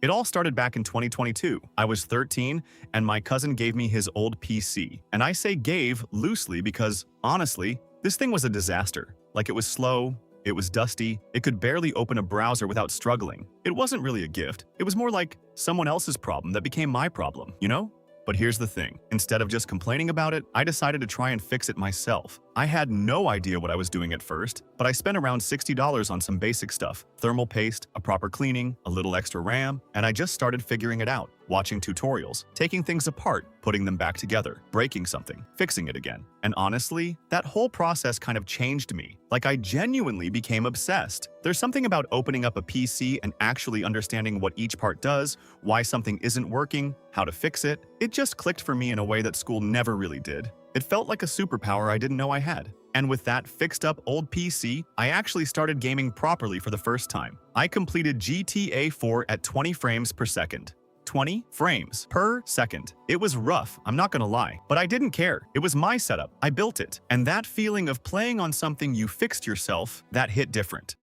It all started back in 2022. I was 13, and my cousin gave me his old PC. And I say gave loosely because, honestly, this thing was a disaster. Like, it was slow, it was dusty, it could barely open a browser without struggling. It wasn't really a gift. It was more like someone else's problem that became my problem, you know? But here's the thing. Instead of just complaining about it, I decided to try and fix it myself. I had no idea what I was doing at first, but I spent around $60 on some basic stuff. Thermal paste, a proper cleaning, a little extra RAM, and I just started figuring it out. Watching tutorials, taking things apart, putting them back together, breaking something, fixing it again. And honestly, that whole process kind of changed me. Like, I genuinely became obsessed. There's something about opening up a PC and actually understanding what each part does, why something isn't working, how to fix it. It just clicked for me in a way that school never really did. It felt like a superpower I didn't know I had. And with that fixed-up old PC, I actually started gaming properly for the first time. I completed GTA 4 at 20 frames per second. 20 frames per second. It was rough, I'm not gonna lie, but I didn't care. It was my setup. I built it. And that feeling of playing on something you fixed yourself, that hit different.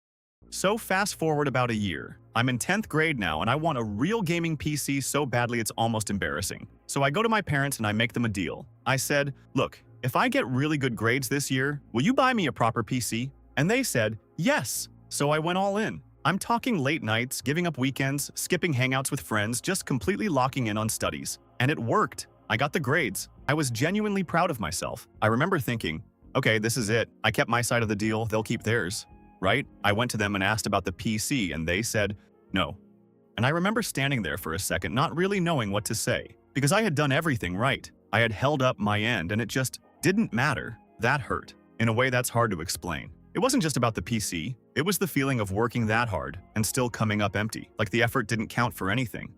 So fast forward about a year. I'm in 10th grade now and I want a real gaming PC so badly it's almost embarrassing. So I go to my parents and I make them a deal. I said, look, if I get really good grades this year, will you buy me a proper PC? And they said, yes. So I went all in. I'm talking late nights, giving up weekends, skipping hangouts with friends, just completely locking in on studies. And it worked. I got the grades. I was genuinely proud of myself. I remember thinking, okay, this is it. I kept my side of the deal, they'll keep theirs. Right? I went to them and asked about the PC and they said, no. And I remember standing there for a second, not really knowing what to say, because I had done everything right. I had held up my end and it just didn't matter. That hurt. In a way that's hard to explain. It wasn't just about the PC, it was the feeling of working that hard and still coming up empty, like the effort didn't count for anything.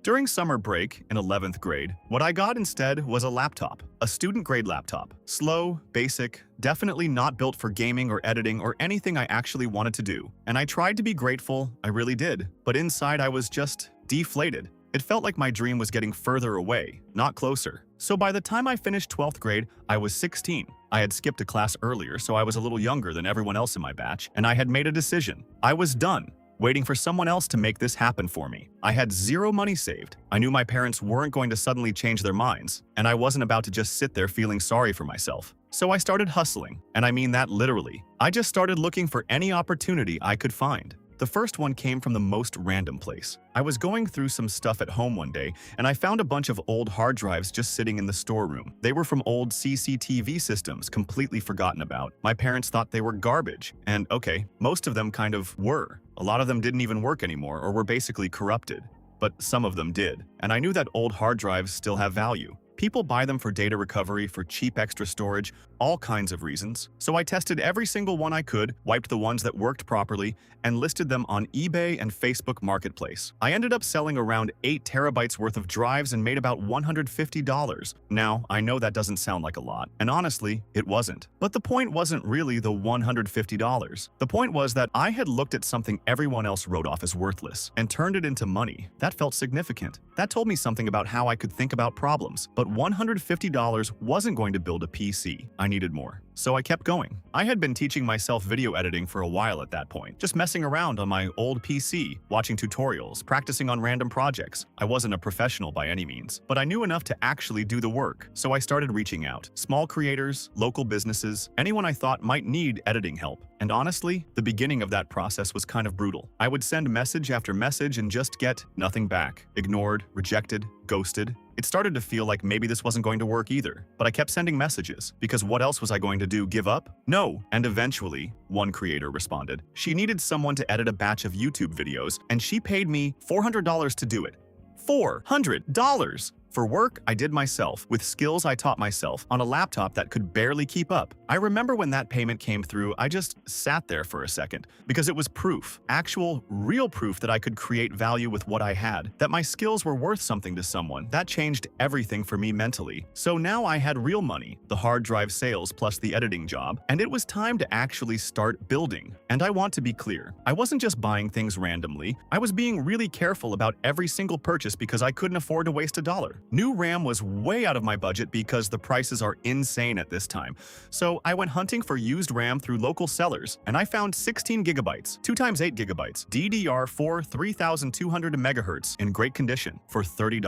During summer break in 11th grade, what I got instead was a laptop, a student-grade laptop. Slow, basic, definitely not built for gaming or editing or anything I actually wanted to do. And I tried to be grateful, I really did, but inside I was just deflated. It felt like my dream was getting further away, not closer. So by the time I finished 12th grade, I was 16. I had skipped a class earlier, so I was a little younger than everyone else in my batch, and I had made a decision. I was done, waiting for someone else to make this happen for me. I had zero money saved. I knew my parents weren't going to suddenly change their minds, and I wasn't about to just sit there feeling sorry for myself. So I started hustling, and I mean that literally. I just started looking for any opportunity I could find. The first one came from the most random place. I was going through some stuff at home one day, and I found a bunch of old hard drives just sitting in the storeroom. They were from old CCTV systems, completely forgotten about. My parents thought they were garbage, and okay, most of them kind of were. A lot of them didn't even work anymore or were basically corrupted. But some of them did, and I knew that old hard drives still have value. People buy them for data recovery, for cheap extra storage, all kinds of reasons. So I tested every single one I could, wiped the ones that worked properly, and listed them on eBay and Facebook Marketplace. I ended up selling around 8 terabytes worth of drives and made about $150. Now, I know that doesn't sound like a lot, and honestly, it wasn't. But the point wasn't really the $150. The point was that I had looked at something everyone else wrote off as worthless and turned it into money. That felt significant. That told me something about how I could think about problems. But $150 wasn't going to build a PC. I needed more. So I kept going. I had been teaching myself video editing for a while at that point, just messing around on my old PC, watching tutorials, practicing on random projects. I wasn't a professional by any means, but I knew enough to actually do the work. So I started reaching out. Small creators, local businesses, anyone I thought might need editing help. And honestly, the beginning of that process was kind of brutal. I would send message after message and just get nothing back. Ignored, rejected, ghosted. It started to feel like maybe this wasn't going to work either, but I kept sending messages, because what else was I going to do, give up? No. And eventually, one creator responded. She needed someone to edit a batch of YouTube videos, and she paid me $400 to do it. $400! For work I did myself, with skills I taught myself, on a laptop that could barely keep up. I remember when that payment came through, I just sat there for a second, because it was proof, actual, real proof that I could create value with what I had, that my skills were worth something to someone. That changed everything for me mentally. So now I had real money, the hard drive sales plus the editing job, and it was time to actually start building. And I want to be clear, I wasn't just buying things randomly, I was being really careful about every single purchase because I couldn't afford to waste a dollar. New RAM was way out of my budget because the prices are insane at this time. So I went hunting for used RAM through local sellers, and I found 16 gigabytes, 2x8 gigabytes, DDR4 3200 MHz in great condition for $30.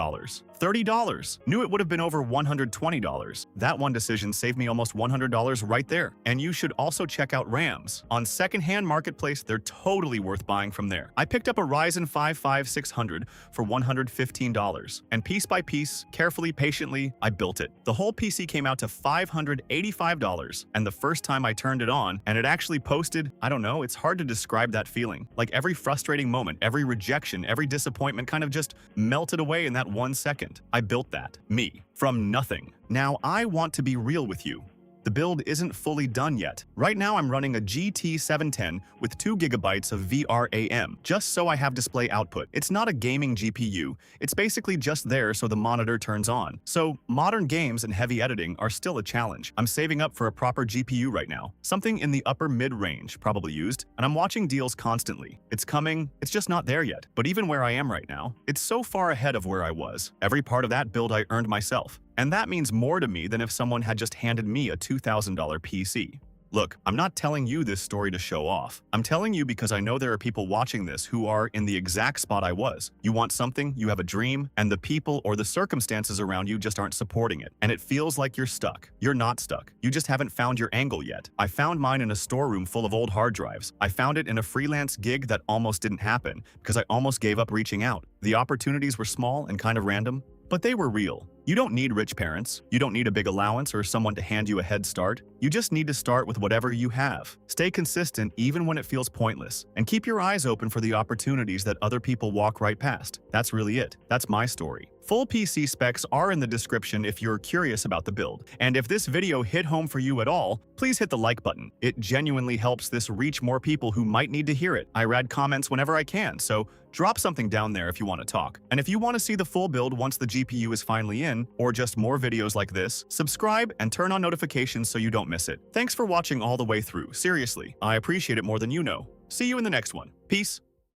$30! Knew it would have been over $120. That one decision saved me almost $100 right there. And you should also check out RAMs. On secondhand marketplace, they're totally worth buying from there. I picked up a Ryzen 5 5600 for $115, and piece by piece, carefully, patiently, I built it. The whole PC came out to $585, and the first time I turned it on, and it actually posted, I don't know, it's hard to describe that feeling. Like every frustrating moment, every rejection, every disappointment kind of just melted away in that 1 second. I built that. Me. From nothing. Now, I want to be real with you. The build isn't fully done yet. Right now I'm running a GT 710 with 2 gigabytes of VRAM, just so I have display output. It's not a gaming GPU, it's basically just there so the monitor turns on. So modern games and heavy editing are still a challenge. I'm saving up for a proper GPU right now, something in the upper mid-range, probably used, and I'm watching deals constantly. It's coming, it's just not there yet. But even where I am right now, it's so far ahead of where I was. Every part of that build I earned myself. And that means more to me than if someone had just handed me a $2,000 PC. Look, I'm not telling you this story to show off. I'm telling you because I know there are people watching this who are in the exact spot I was. You want something, you have a dream, and the people or the circumstances around you just aren't supporting it. And it feels like you're stuck. You're not stuck. You just haven't found your angle yet. I found mine in a storeroom full of old hard drives. I found it in a freelance gig that almost didn't happen because I almost gave up reaching out. The opportunities were small and kind of random, but they were real. You don't need rich parents, you don't need a big allowance or someone to hand you a head start. You just need to start with whatever you have. Stay consistent even when it feels pointless, and keep your eyes open for the opportunities that other people walk right past. That's really it. That's my story. Full PC specs are in the description if you're curious about the build. And if this video hit home for you at all, please hit the like button. It genuinely helps this reach more people who might need to hear it. I read comments whenever I can, so drop something down there if you want to talk. And if you want to see the full build once the GPU is finally in, or just more videos like this, subscribe and turn on notifications so you don't miss it. Thanks for watching all the way through. Seriously, I appreciate it more than you know. See you in the next one. Peace.